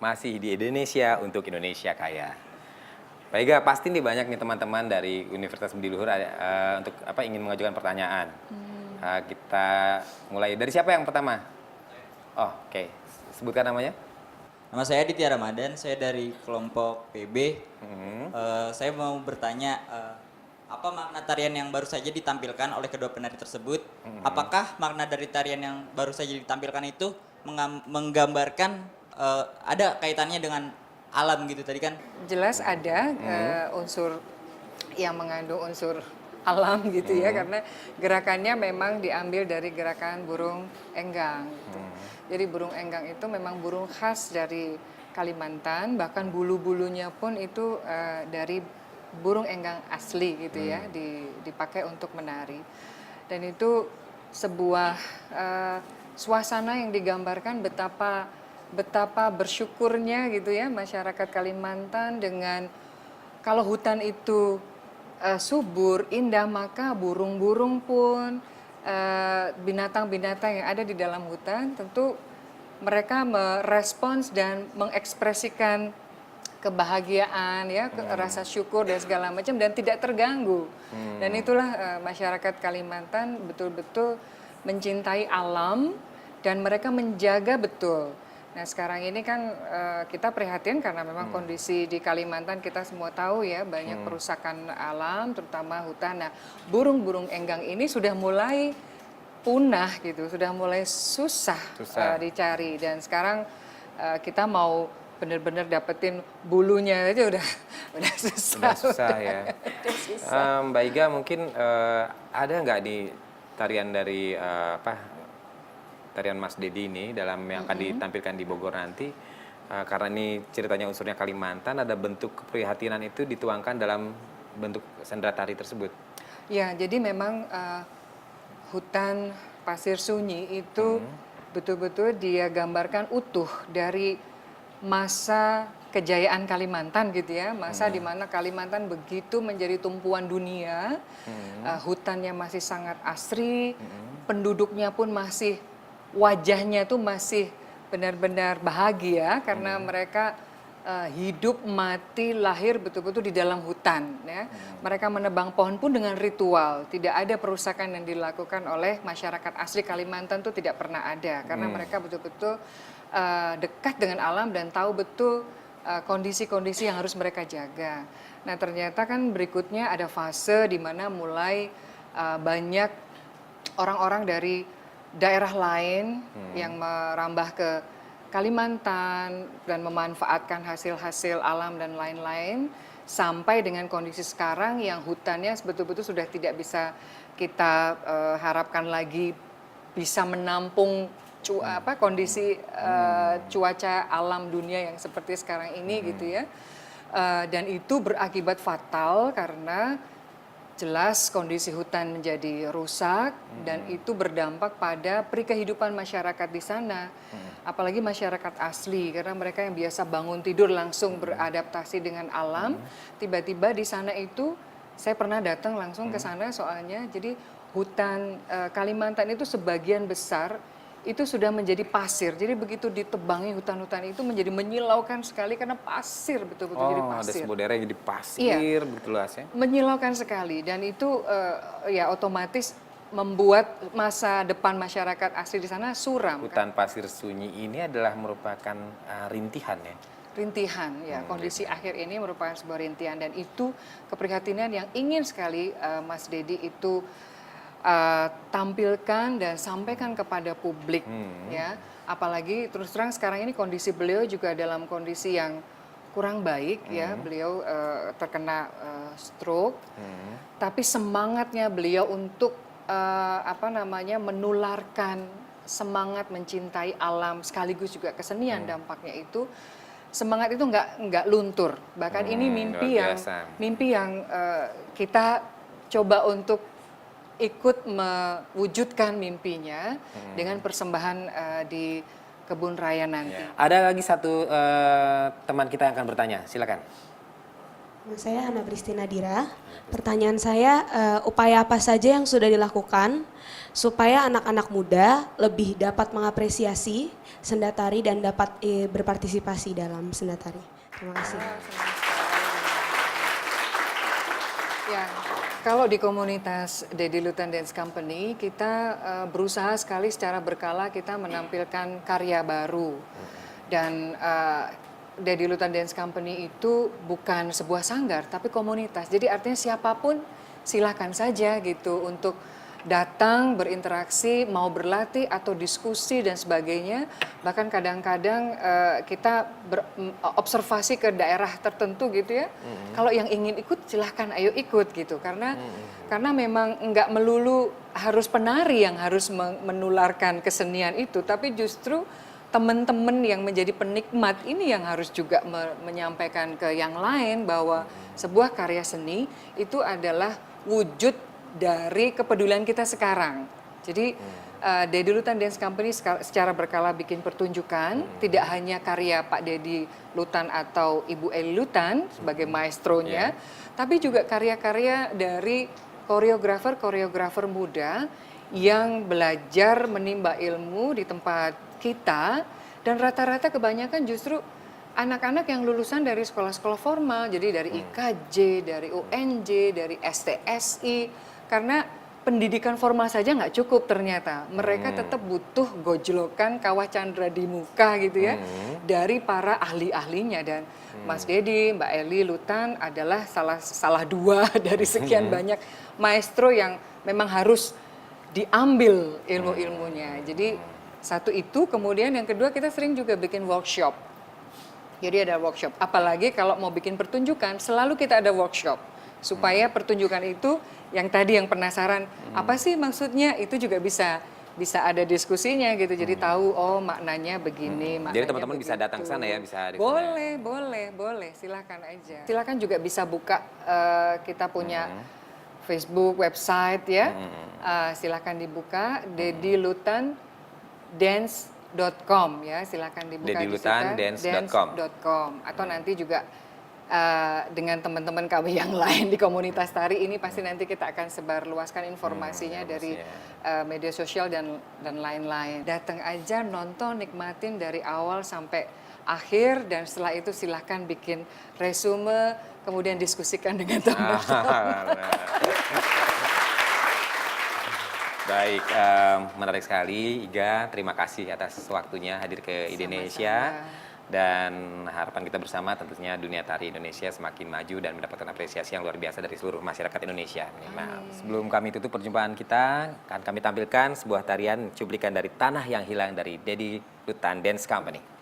masih di Indonesia untuk Indonesia Kaya. Baik, pasti nih banyak nih teman-teman dari Universitas Budi Luhur untuk ingin mengajukan pertanyaan. Kita mulai dari siapa yang pertama? Oh, oke. Sebutkan namanya. Nama saya Aditya Ramadan, saya dari kelompok PB. Saya mau bertanya, apa makna tarian yang baru saja ditampilkan oleh kedua penari tersebut? Apakah makna dari tarian yang baru saja ditampilkan itu menggambarkan ada kaitannya dengan alam gitu tadi kan? Jelas ada unsur yang mengandung unsur alam gitu ya, karena gerakannya memang diambil dari gerakan burung enggang. Gitu. Jadi burung enggang itu memang burung khas dari Kalimantan, bahkan bulu-bulunya pun itu dari burung enggang asli gitu ya, dipakai untuk menari. Dan itu sebuah suasana yang digambarkan betapa bersyukurnya gitu ya masyarakat Kalimantan dengan kalau hutan itu subur, indah, maka burung-burung pun binatang-binatang yang ada di dalam hutan tentu mereka merespons dan mengekspresikan kebahagiaan ya, rasa syukur dan segala macam dan tidak terganggu. Dan itulah masyarakat Kalimantan betul-betul mencintai alam dan mereka menjaga betul. Nah sekarang ini kan kita prihatin karena memang kondisi di Kalimantan kita semua tahu ya banyak perusakan alam terutama hutan. Nah burung-burung enggang ini sudah mulai punah gitu, sudah mulai susah. Dicari dan sekarang kita mau benar-benar dapetin bulunya aja udah susah. Udah susah ya. Udah susah. Mbak Iga mungkin ada nggak di tarian dari tarian Mas Dedi ini dalam yang akan ditampilkan di Bogor nanti, karena ini ceritanya unsurnya Kalimantan, ada bentuk keprihatinan itu dituangkan dalam bentuk sendera tari tersebut? Ya, jadi memang hutan pasir sunyi itu betul-betul dia gambarkan utuh dari masa kejayaan Kalimantan gitu ya, masa di mana Kalimantan begitu menjadi tumpuan dunia, hutannya masih sangat asri, penduduknya pun masih wajahnya tuh masih benar-benar bahagia karena mereka hidup, mati, lahir betul-betul di dalam hutan. Ya. Mereka menebang pohon pun dengan ritual, tidak ada perusakan yang dilakukan oleh masyarakat asli Kalimantan tuh tidak pernah ada karena mereka betul-betul dekat dengan alam dan tahu betul kondisi-kondisi yang harus mereka jaga. Nah ternyata kan berikutnya ada fase di mana mulai banyak orang-orang dari daerah lain yang merambah ke Kalimantan dan memanfaatkan hasil-hasil alam dan lain-lain sampai dengan kondisi sekarang yang hutannya betul-betul sudah tidak bisa kita harapkan lagi bisa menampung kondisi cuaca alam dunia yang seperti sekarang ini gitu ya. Dan itu berakibat fatal karena jelas kondisi hutan menjadi rusak dan itu berdampak pada kehidupan masyarakat di sana. Apalagi masyarakat asli karena mereka yang biasa bangun tidur langsung beradaptasi dengan alam, tiba-tiba di sana itu saya pernah datang langsung ke sana soalnya. Jadi hutan Kalimantan itu sebagian besar itu sudah menjadi pasir. Jadi begitu ditebangi hutan-hutan itu menjadi menyilaukan sekali karena pasir betul-betul jadi pasir. Ada sebuah daerah yang jadi pasir, iya, begitu luas ya. Menyilaukan sekali dan itu ya otomatis membuat masa depan masyarakat asli di sana suram. Hutan pasir sunyi ini adalah merupakan rintihan ya. Rintihan ya, kondisi akhir ini merupakan sebuah rintihan dan itu keprihatinan yang ingin sekali Mas Dedi itu tampilkan dan sampaikan kepada publik ya. Apalagi terus terang sekarang ini kondisi beliau juga dalam kondisi yang kurang baik ya. Beliau terkena stroke. Tapi semangatnya beliau untuk menularkan semangat mencintai alam sekaligus juga kesenian dampaknya itu semangat itu nggak luntur. Bahkan ini mimpi yang kita coba untuk ikut mewujudkan mimpinya dengan persembahan di kebun raya nanti. Ada lagi satu teman kita yang akan bertanya, silakan. Nama saya Hana Bristi Nadira. Pertanyaan saya, upaya apa saja yang sudah dilakukan supaya anak-anak muda lebih dapat mengapresiasi senda tari dan dapat berpartisipasi dalam senda tari? Terima kasih. Ya, kalau di komunitas Dedi Lutan Dance Company, kita berusaha sekali secara berkala kita menampilkan karya baru. Dan Dedi Lutan Dance Company itu bukan sebuah sanggar, tapi komunitas. Jadi artinya siapapun silakan saja gitu untuk datang berinteraksi, mau berlatih atau diskusi dan sebagainya. Bahkan kadang-kadang kita observasi ke daerah tertentu gitu ya. Kalau yang ingin ikut silahkan ayo ikut gitu. Karena memang nggak melulu harus penari yang harus menularkan kesenian itu, tapi justru teman-teman yang menjadi penikmat ini yang harus juga menyampaikan ke yang lain bahwa sebuah karya seni itu adalah wujud dari kepedulian kita sekarang. Jadi Dedi Lutan Dance Company secara berkala bikin pertunjukan, tidak hanya karya Pak Dedi Lutan atau Ibu Eli Lutan sebagai maestronya, tapi juga karya-karya dari koreografer muda yang belajar menimba ilmu di tempat kita, dan rata-rata kebanyakan justru anak-anak yang lulusan dari sekolah-sekolah formal, jadi dari IKJ, dari UNJ, dari STSI. Karena pendidikan formal saja nggak cukup ternyata. Mereka tetap butuh gojlokan kawah candra di muka gitu ya, dari para ahli-ahlinya. Dan Mas Dedi, Mbak Eli Lutan adalah salah dua dari sekian banyak maestro yang memang harus diambil ilmu-ilmunya. Jadi satu itu, kemudian yang kedua kita sering juga bikin workshop. Jadi ada workshop, apalagi kalau mau bikin pertunjukan selalu kita ada workshop. Supaya pertunjukan itu yang tadi yang penasaran apa sih maksudnya, itu juga bisa ada diskusinya gitu. Jadi tahu oh maknanya begini, maknanya Jadi teman-teman bisa datang ke sana ya, bisa di sana. Boleh, silakan aja. Silakan juga bisa buka kita punya Facebook, website ya. Silakan dibuka dedilutandance.com ya, silakan dibuka dedilutandance.com. atau nanti juga dengan teman-teman kami yang lain di komunitas tari ini pasti nanti kita akan sebarluaskan informasinya dari media sosial dan lain-lain. Datang aja, nonton, nikmatin dari awal sampai akhir, dan setelah itu silahkan bikin resume, kemudian diskusikan dengan teman-teman. Baik, menarik sekali Iga, terima kasih atas waktunya hadir ke Indonesia. Dan harapan kita bersama tentunya dunia tari Indonesia semakin maju dan mendapatkan apresiasi yang luar biasa dari seluruh masyarakat Indonesia. Nah, sebelum kami tutup perjumpaan kita, akan kami tampilkan sebuah tarian cuplikan dari Tanah yang Hilang dari Dedi Lutan Dance Company.